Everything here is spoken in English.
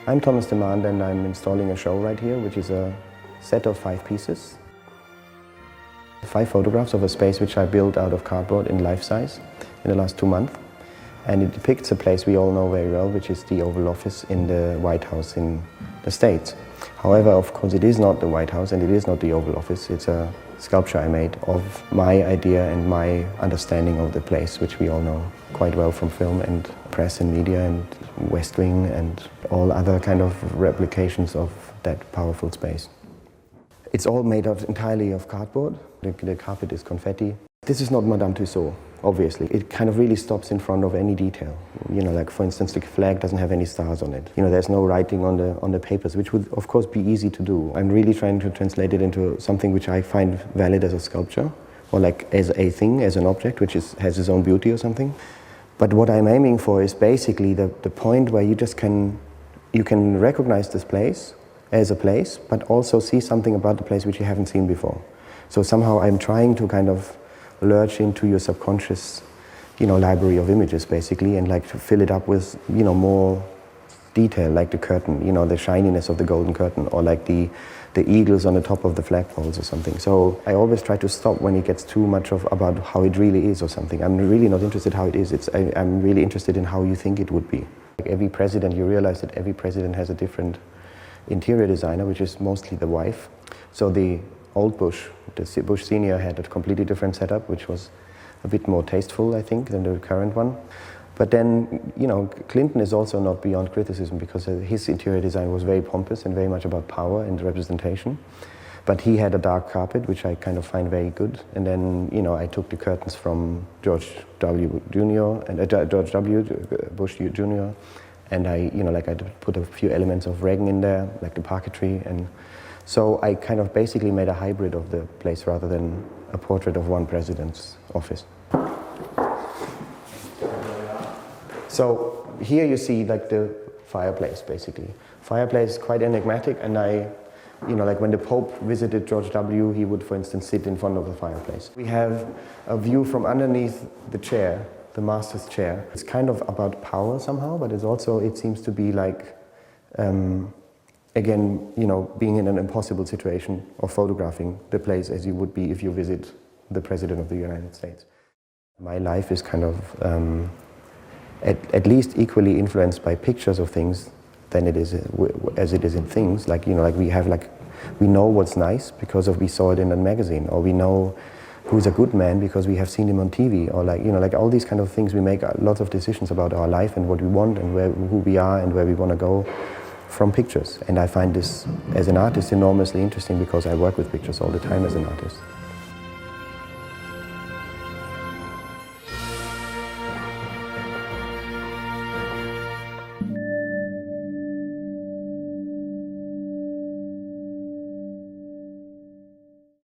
I'm Thomas Demand and I'm installing a show right here, which is a set of 5 pieces. 5 photographs of a space which I built out of cardboard in life size in the last 2 months. And it depicts a place we all know very well, which is the Oval Office in the White House in the States. However, of course, it is not the White House and it is not the Oval Office. It's a sculpture I made of my idea and my understanding of the place, which we all know quite well from film and press and media and West Wing and all other kind of replications of that powerful space. It's all made entirely of cardboard. The carpet is confetti. This is not Madame Tussauds, obviously. It kind of really stops in front of any detail. You know, like for instance, the flag doesn't have any stars on it. You know, there's no writing on the papers, which would of course be easy to do. I'm really trying to translate it into something which I find valid as a sculpture, or like as a thing, as an object, which has its own beauty or something. But what I'm aiming for is basically the point where you can recognize this place as a place, but also see something about the place which you haven't seen before. So somehow I'm trying to kind of lurch into your subconscious, library of images basically, and like to fill it up with, more detail, like the curtain, the shininess of the golden curtain, or like the eagles on the top of the flagpoles or something. So I always try to stop when it gets too much about how it really is or something. I'm really not interested how it is. I'm really interested in how you think it would be. Like every president, you realize that every president has a different interior designer, which is mostly the wife. So the old Bush, the Bush Senior, had a completely different setup, which was a bit more tasteful, I think, than the current one. But then, Clinton is also not beyond criticism because his interior design was very pompous and very much about power and representation. But he had a dark carpet, which I kind of find very good. And then, I took the curtains from George W. Bush Jr. And I put a few elements of Reagan in there, like the parquetry. And so I kind of basically made a hybrid of the place rather than a portrait of one president's office. So here you see like the fireplace, basically. Fireplace is quite enigmatic, and like when the Pope visited George W., he would, for instance, sit in front of the fireplace. We have a view from underneath the chair, the master's chair. It's kind of about power somehow, but it seems to be like, again, being in an impossible situation of photographing the place as you would be if you visit the President of the United States. My life is kind of at least equally influenced by pictures of things than it is as it is in things. Like we know what's nice because we saw it in a magazine, or we know who's a good man because we have seen him on TV, or like all these kind of things. We make lots of decisions about our life and what we want and who we are and where we want to go from pictures. And I find this as an artist enormously interesting because I work with pictures all the time as an artist.